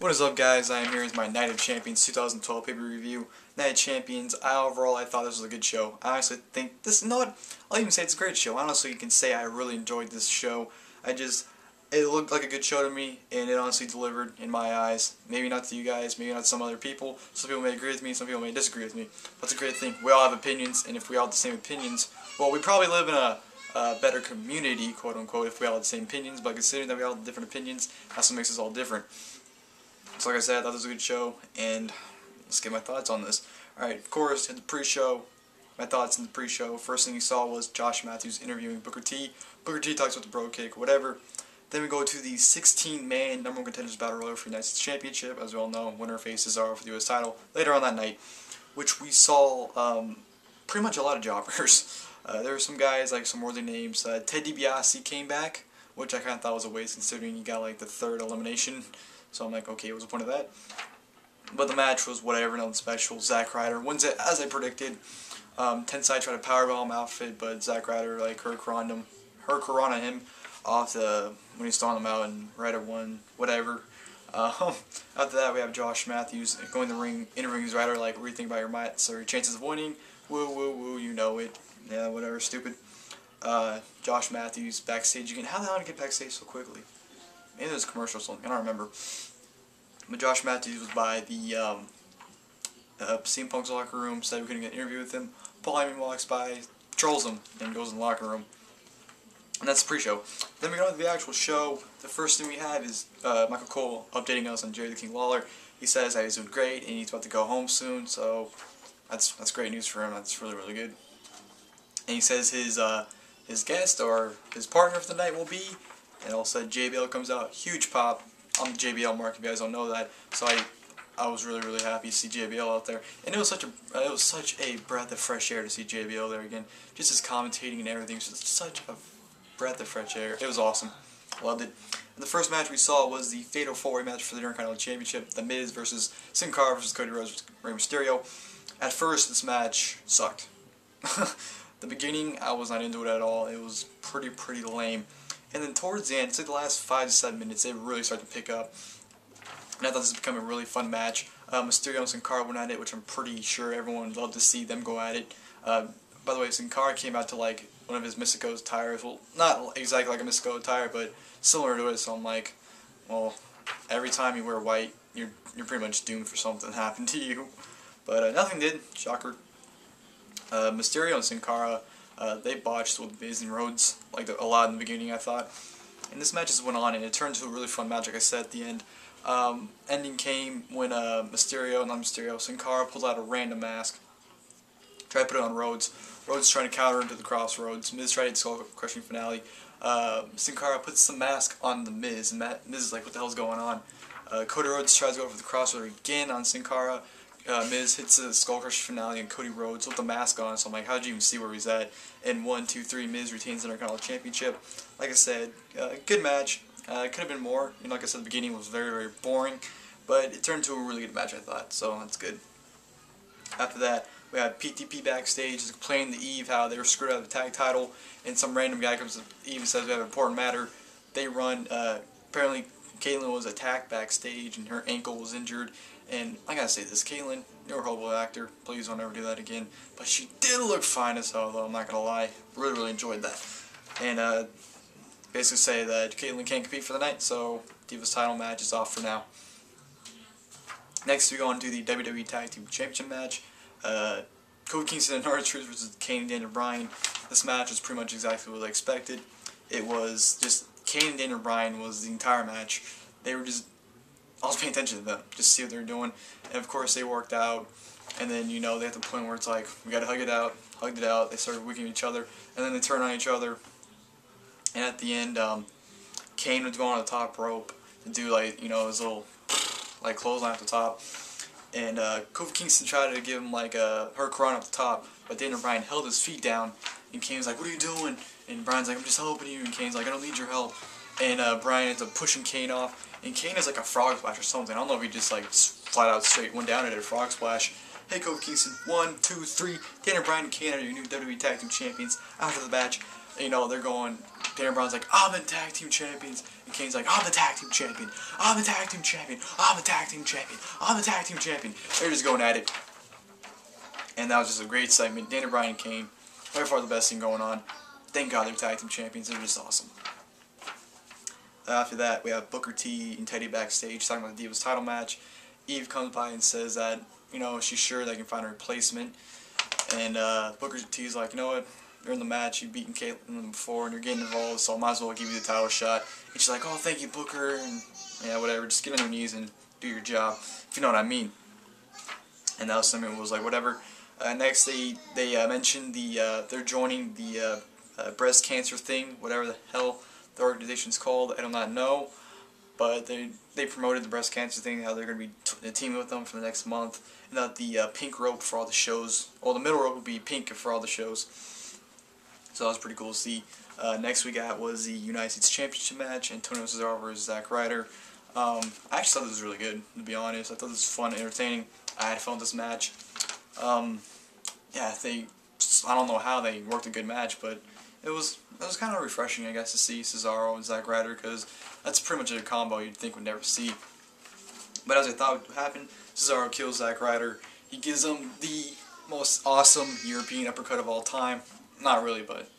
What is up, guys? I am here as my Night of Champions 2012 pay-per-view review. Night of Champions, overall I thought this was a good show. I honestly think this, you know what, I'll even say it's a great show. Honestly, you can say I really enjoyed this show. It looked like a good show to me, and it honestly delivered in my eyes. Maybe not to you guys, maybe not to some other people. Some people may agree with me, some people may disagree with me. That's a great thing. We all have opinions, and if we all have the same opinions, well, we probably live in a better community, quote-unquote, if we all had the same opinions, but considering that we all have different opinions, that's what makes us all different. So like I said, I thought this was a good show, and let's get my thoughts on this. Alright, of course, in the pre-show, my thoughts in the pre-show, first thing you saw was Josh Matthews interviewing Booker T. Booker T talks about the bro kick, whatever. Then we go to the 16-man number one contenders battle royal for the United States Championship. As we all know, winner faces Cesaro for the U.S. title later on that night, which we saw pretty much a lot of jobbers. There were some guys, like some worthy names. Ted DiBiase came back, which I kind of thought was a waste considering he got like the third elimination. So I'm like, okay, what was the point of that? But the match was whatever, nothing special. Zack Ryder wins it as I predicted. Tensai tried to powerbomb outfit, but Zack Ryder like Hurricanrana him off when he stormed him out, and Ryder won, whatever. After that, we have Josh Matthews going to the ring, interviewing his Ryder like, what do you think about your match or your chances of winning? Woo, woo, woo, you know it. Yeah, whatever, stupid. Josh Matthews backstage again. How the hell did he get backstage so quickly? Maybe there was a commercial or something, I don't remember. But Josh Matthews was by the CM Punk's locker room, said we couldn't get an interview with him. Paul Heyman walks by, trolls him, and goes in the locker room. And that's the pre-show. Then we go to the actual show. The first thing we have is Michael Cole updating us on Jerry the King Lawler. He says that he's doing great and he's about to go home soon, so that's great news for him. That's really, really good. And he says his guest or his partner for the night will be, and all of a sudden JBL comes out, huge pop. I'm the JBL mark, if you guys don't know that. So I was really, really happy to see JBL out there, and it was such a breath of fresh air to see JBL there again. Just his commentating and everything was just such a breath of fresh air. It was awesome. Loved it. And the first match we saw was the Fatal 4-Way match for the Intercontinental Championship. The Miz versus Cara versus Cody Rhodes versus Rey Mysterio. At first, this match sucked. The beginning, I was not into it at all. It was pretty lame. And then towards the end, it's like the last 5 to 7 minutes, it really started to pick up. And I thought this would become a really fun match. Mysterio and Sin Cara went at it, which I'm pretty sure everyone would love to see them go at it. By the way, Sin Cara came out to like one of his Mystico attires. Well, not exactly like a Mystico attire, but similar to it. So I'm like, well, every time you wear white, you're pretty much doomed for something to happen to you. But nothing did. Shocker. Mysterio and Sin Cara, they botched with Miz and Rhodes like a lot in the beginning, I thought. And this match just went on, and it turned into a really fun match, like I said at the end. Ending came when Sin Cara pulled out a random mask, tried to put it on Rhodes. Rhodes trying to counter into the crossroads. Miz tried to skull-crushing finale. Sin Cara puts the mask on the Miz, and Miz is like, what the hell's going on? Cody Rhodes tries to go for the crossroad again on Sin Cara. Miz hits the skull-crushing finale, and Cody Rhodes with the mask on, so I'm like, how did you even see where he's at? And 1, 2, 3, Miz retains the Intercontinental Championship. Like I said, good match. It could have been more. You know, like I said, the beginning was very, very boring, but it turned into a really good match, I thought, so that's good. After that, we had PTP backstage playing the Eve how they were screwed out of the tag title, and some random guy comes to Eve and says we have an important matter. They run, apparently Caitlyn was attacked backstage and her ankle was injured, and I gotta say this, Caitlyn, you're a horrible actor, please don't ever do that again, but she did look fine as hell though, I'm not gonna lie, really enjoyed that. And basically say that Caitlyn can't compete for the night, so Divas title match is off for now. Next we go on to the WWE Tag Team Championship match. Kofi Kingston and Rhodes versus Kane and Bryan. This match was pretty much exactly what I expected. It was just Kane and Bryan was the entire match. They were just, I was paying attention to them, just to see what they were doing. And of course they worked out, and then you know they had the point where it's like, we gotta hug it out, hugged it out, they started wicking each other, and then they turned on each other. And at the end, Kane was going on the top rope to do like, you know, his little like clothesline at the top. And Kofi Kingston tried to give him like a Hurricanrana up the top, but Daniel Bryan held his feet down, and Kane's like, what are you doing? And Bryan's like, I'm just helping you, and Kane's like, I don't need your help. And Bryan ends up pushing Kane off, and Kane is like a frog splash or something. I don't know if he just like flat out straight went down and did a frog splash. Hey Kofi Kingston, 1, 2, 3, Daniel Bryan and Kane are your new WWE Tag Team Champions. After the match, you know, they're going, Daniel Bryan's like, I'm the Tag Team Champions. And Kane's like, I'm the tag team champion. I'm the tag team champion. I'm the tag team champion. I'm the tag team champion. They're just going at it. And that was just a great segment. Daniel Bryan and Kane, by far the best thing going on. Thank God they're tag team champions. They're just awesome. After that, we have Booker T and Teddy backstage talking about the Divas title match. Eve comes by and says that, she's sure they can find a replacement. And Booker T's like, you know what? You're in the match. You've beaten Caitlyn before, and you're getting involved, so I might as well give you the title shot. And she's like, oh, thank you, Booker. And yeah, whatever. Just get on your knees and do your job, if you know what I mean. And that was something that was like, whatever. Next, they mentioned they're joining the breast cancer thing, whatever the hell the organization's called. I do not know. But they promoted the breast cancer thing, how they're going to be teaming with them for the next month. And that the pink rope for all the shows, the middle rope would be pink for all the shows. So that was pretty cool to see. Next we got was the United States Championship Match, Antonio Cesaro versus Zack Ryder. I actually thought this was really good, to be honest. I thought this was fun and entertaining. I had fun with this match. Yeah, I don't know how they worked a good match, but it was kind of refreshing, I guess, to see Cesaro and Zack Ryder, because that's pretty much a combo you'd think we'd never see. But as I thought would happen, Cesaro kills Zack Ryder. He gives him the most awesome European uppercut of all time. Not really, but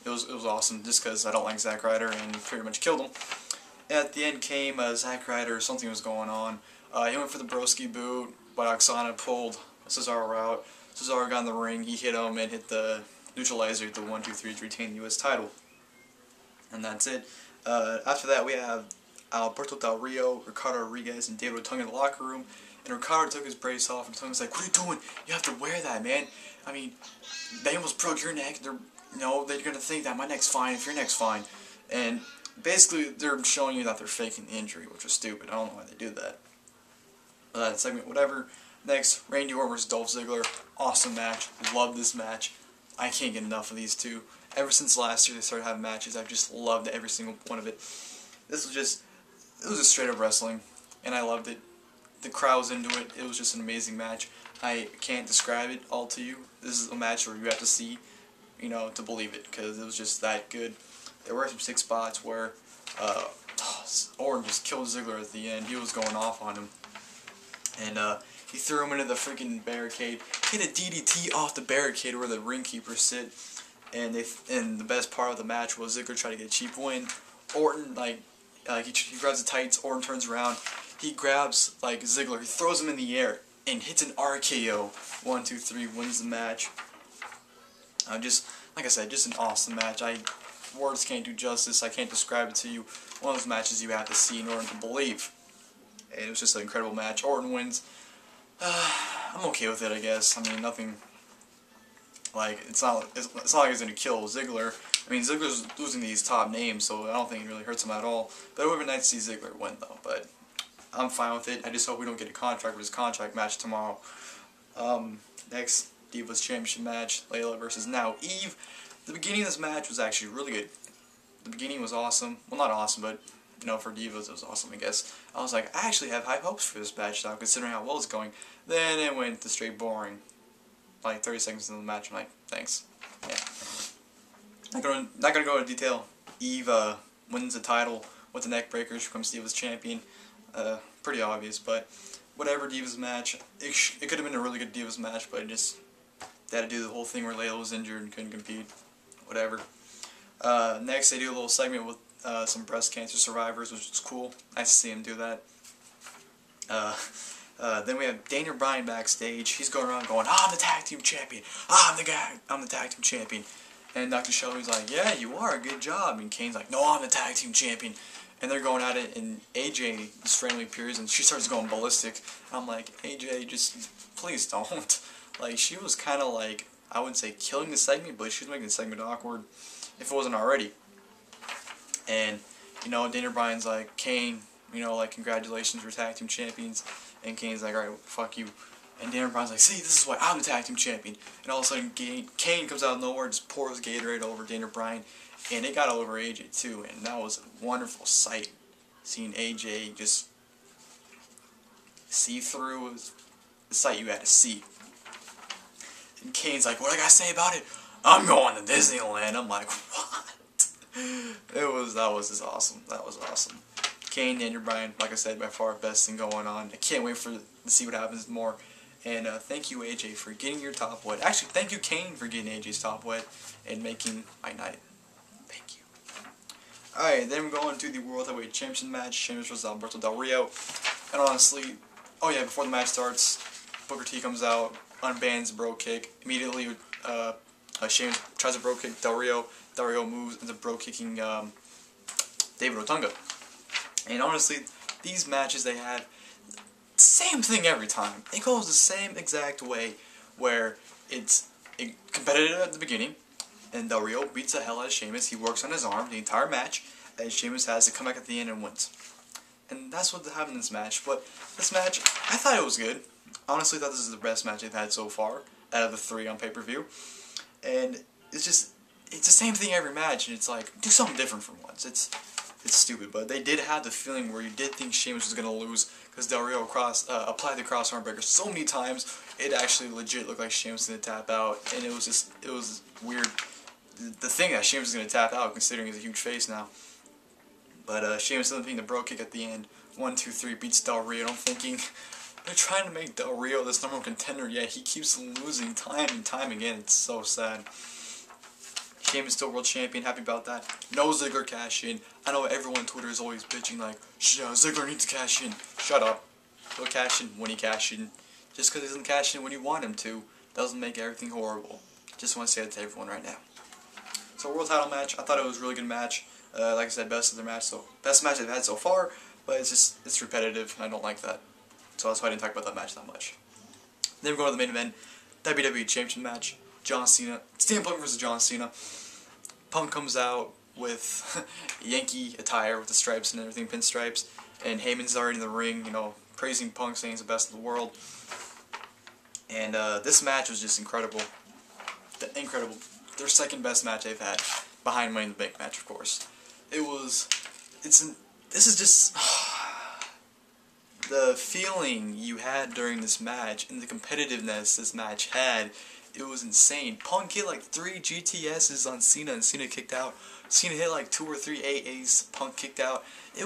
it was awesome just because I don't like Zack Ryder, and he pretty much killed him. At the end came Zack Ryder. Something was going on. He went for the broski boot, but Oksana pulled Cesaro out. Cesaro got in the ring. He hit him and hit the neutralizer at the 1-2-3 to retain the U.S. title. And that's it. After that, we have Alberto Del Rio, Ricardo Rodriguez, and David Otunga in the locker room. And Ricardo took his brace off, and Otunga's like, "What are you doing? You have to wear that, man. I mean, they almost broke your neck. They're gonna think that my neck's fine if your neck's fine." And basically, they're showing you that they're faking the injury, which was stupid. I don't know why they do that. That segment, whatever. Next, Randy Orton versus Dolph Ziggler. Awesome match. Love this match. I can't get enough of these two. Ever since last year they started having matches, I've just loved every single one of it. It was just straight up wrestling, and I loved it. The crowd was into it. It was just an amazing match. I can't describe it all to you. This is a match where you have to see, to believe it, because it was just that good. There were some sick spots where Orton just killed Ziggler at the end. He was going off on him. And he threw him into the freaking barricade. Hit a DDT off the barricade where the ring keepers sit. And the best part of the match was Ziggler tried to get a cheap win. Orton, he grabs the tights. Orton turns around. He grabs, Ziggler. He throws him in the air and hits an RKO. 1, 2, 3, wins the match. Like I said, just an awesome match. Words can't do justice. I can't describe it to you. One of those matches you have to see in order to believe. And it was just an incredible match. Orton wins. I'm okay with it, I guess. I mean, nothing. It's not like he's gonna kill Ziggler. I mean, Ziggler's losing these top names, so I don't think it really hurts him at all. But it would have been nice to see Ziggler win, though. But I'm fine with it. I just hope we don't get a contract for his contract match tomorrow. Next, Divas Championship Match. Layla versus now Eve. The beginning of this match was actually really good. The beginning was awesome. Well, not awesome, but for Divas it was awesome, I guess. I was like, I actually have high hopes for this match now, considering how well it's going. Then it went to straight boring. 30 seconds into the match, I'm like, thanks. Yeah. Not gonna go into detail. Eve wins the title with the neck breaker. She becomes Divas champion. Pretty obvious, but whatever. Divas match. It could have been a really good Divas match, but they had to do the whole thing where Layla was injured and couldn't compete. Whatever. Next, they do a little segment with some breast cancer survivors, which is cool. Nice to see him do that. Then we have Daniel Bryan backstage. He's going around going, I'm the tag team champion. I'm the tag team champion. And Dr. Shelby's like, yeah, you are. Good job. And Kane's like, no, I'm the tag team champion. And they're going at it, and AJ just randomly appears, and she starts going ballistic. I'm like, AJ, just please don't. She was kind of I wouldn't say killing the segment, but she was making the segment awkward, if it wasn't already. And, Daniel Bryan's like, Kane, congratulations, we're tag team champions. And Kane's like, alright, fuck you. And Daniel Bryan's like, see, this is why I'm the tag team champion. And all of a sudden, Kane comes out of nowhere, just pours Gatorade over Daniel Bryan. And it got all over AJ too. And that was a wonderful sight. Seeing AJ just see through the sight you had to see. And Kane's like, what do I gotta say about it? I'm going to Disneyland. I'm like, what? That was just awesome. That was awesome. Kane and Bryan, like I said, by far best thing going on. I can't wait to see what happens more. And thank you, AJ, for getting your top wet. Actually, thank you, Kane, for getting AJ's top wet and making my night. Thank you. Alright, then we're going to the World Heavyweight Championship Match. Sheamus vs. Alberto Del Rio. And honestly, oh yeah, before the match starts, Booker T comes out, unbans the bro kick. Immediately, Sheamus tries a bro kick Del Rio. Del Rio moves into bro kicking David Otunga. And honestly, these matches they have, same thing every time. It goes the same exact way, where it's competitive at the beginning, and Del Rio beats the hell out of Sheamus. He works on his arm the entire match, and Sheamus has to come back at the end and wins. And that's what happened in this match. But this match, I thought it was good. Honestly, I thought this is the best match they've had so far, out of the 3 on pay-per-view. And it's the same thing every match, and it's like, do something different for once. It's stupid, but they did have the feeling where you did think Sheamus was going to lose, because Del Rio applied the cross arm breaker so many times, it actually legit looked like Sheamus was going to tap out, and it was weird. The thing that Sheamus is going to tap out, considering he's a huge face now. But Sheamus ends up being the bro kick at the end. 1, 2, 3 beats Del Rio. And I'm thinking, they're trying to make Del Rio this #1 contender, yet he keeps losing time and time again. It's so sad. Sheamus still world champion, happy about that. No Ziggler cash in. I know everyone on Twitter is always bitching like, Ziggler needs to cash in. Shut up. He'll cash in when he cash in. Just because he doesn't cash in when you want him to, doesn't make everything horrible. Just want to say that to everyone right now. So world title match, I thought it was a really good match. Like I said, best match they've had so far, but it's repetitive, and I don't like that. So that's why I didn't talk about that match that much. Then we go to the main event, WWE Championship Match. John Cena, CM Punk versus John Cena. Punk comes out with Yankee attire with the stripes and everything, pinstripes, and Heyman's already in the ring, you know, praising Punk, saying he's the best in the world. And this match was just incredible. Incredible. Their second best match they've had, behind Money in the Bank match, of course. This is just the feeling you had during this match and the competitiveness this match had. It was insane. Punk hit like 3 GTSs on Cena and Cena kicked out. Cena hit like 2 or 3 AAs, Punk kicked out. It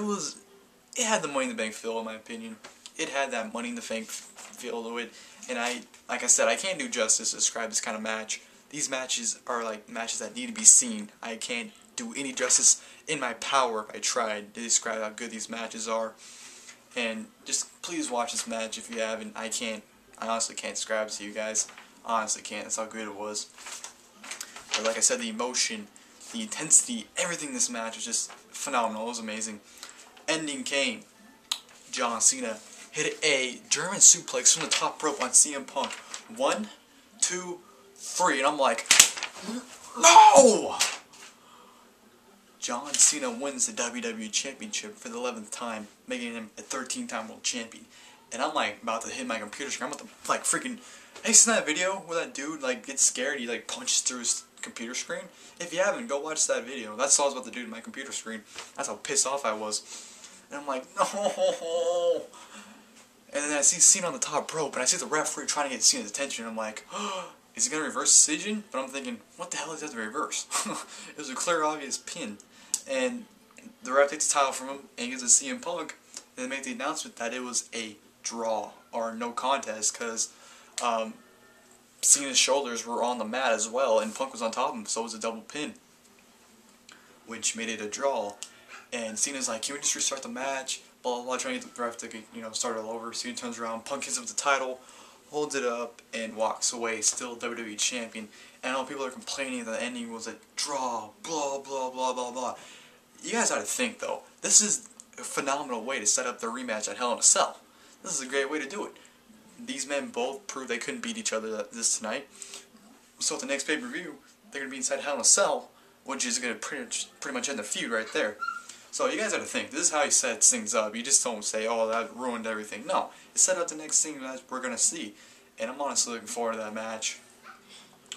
had the Money in the Bank feel, in my opinion. It had that Money in the Bank feel to it. And like I said, I can't do justice to describe this kind of match. These matches are like matches that need to be seen. I can't do any justice in my power if I tried to describe how good these matches are. And just please watch this match if you haven't. I honestly can't describe it to you guys. Honestly can't. That's how good it was. But like I said, the emotion, the intensity, everything in this match was just phenomenal. It was amazing. Ending Kane. John Cena hit a German suplex from the top rope on CM Punk. 1, 2, 3. And I'm like, no! John Cena wins the WWE Championship for the 11th time, making him a 13-time world champion. And I'm like about to hit my computer screen. I'm about to like freaking... Have you seen that video where that dude like gets scared, he like punches through his computer screen? If you haven't, go watch that video. That's all I was about to do to my computer screen. That's how pissed off I was. And I'm like, no. And then I see Cena on the top rope, and I see the referee trying to get Cena's attention. And I'm like, oh, is he gonna reverse decision? But I'm thinking, what the hell is that to reverse? It was a clear, obvious pin. And the ref takes the title from him and gives it to CM Punk. And they make the announcement that it was a draw or no contest because Cena's shoulders were on the mat as well, and Punk was on top of him, so it was a double pin, which made it a draw. And Cena's like, can we just restart the match? Blah, blah, blah, trying to get the ref to get, start all over. Cena turns around, Punk hits him with the title, holds it up, and walks away, still WWE Champion. And I know people are complaining that the ending was a draw, blah, blah, blah, blah, blah. You guys ought to think, though, this is a phenomenal way to set up the rematch at Hell in a Cell. This is a great way to do it. These men both proved they couldn't beat each other this tonight. So at the next pay-per-view, they're going to be inside Hell in a Cell, which is going to pretty much end the feud right there. So you guys have to think, this is how he sets things up. You just don't say, oh, that ruined everything. No, it's set up the next thing that we're going to see. And I'm honestly looking forward to that match.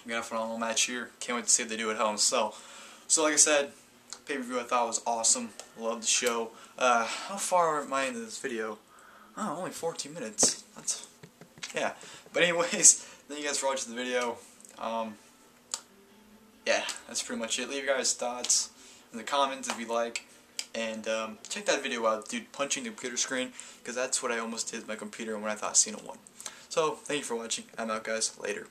We got a phenomenal match here. Can't wait to see what they do at Hell in a Cell. So like I said, pay-per-view I thought was awesome. Loved the show. How far am I into this video? Oh, only 14 minutes. Yeah. But anyways, thank you guys for watching the video. Yeah, that's pretty much it. Leave your guys' thoughts. in the comments if you like. And check that video out, dude, punching the computer screen, because that's what I almost did with my computer when I thought Cena won. So, thank you for watching. I'm out, guys. Later.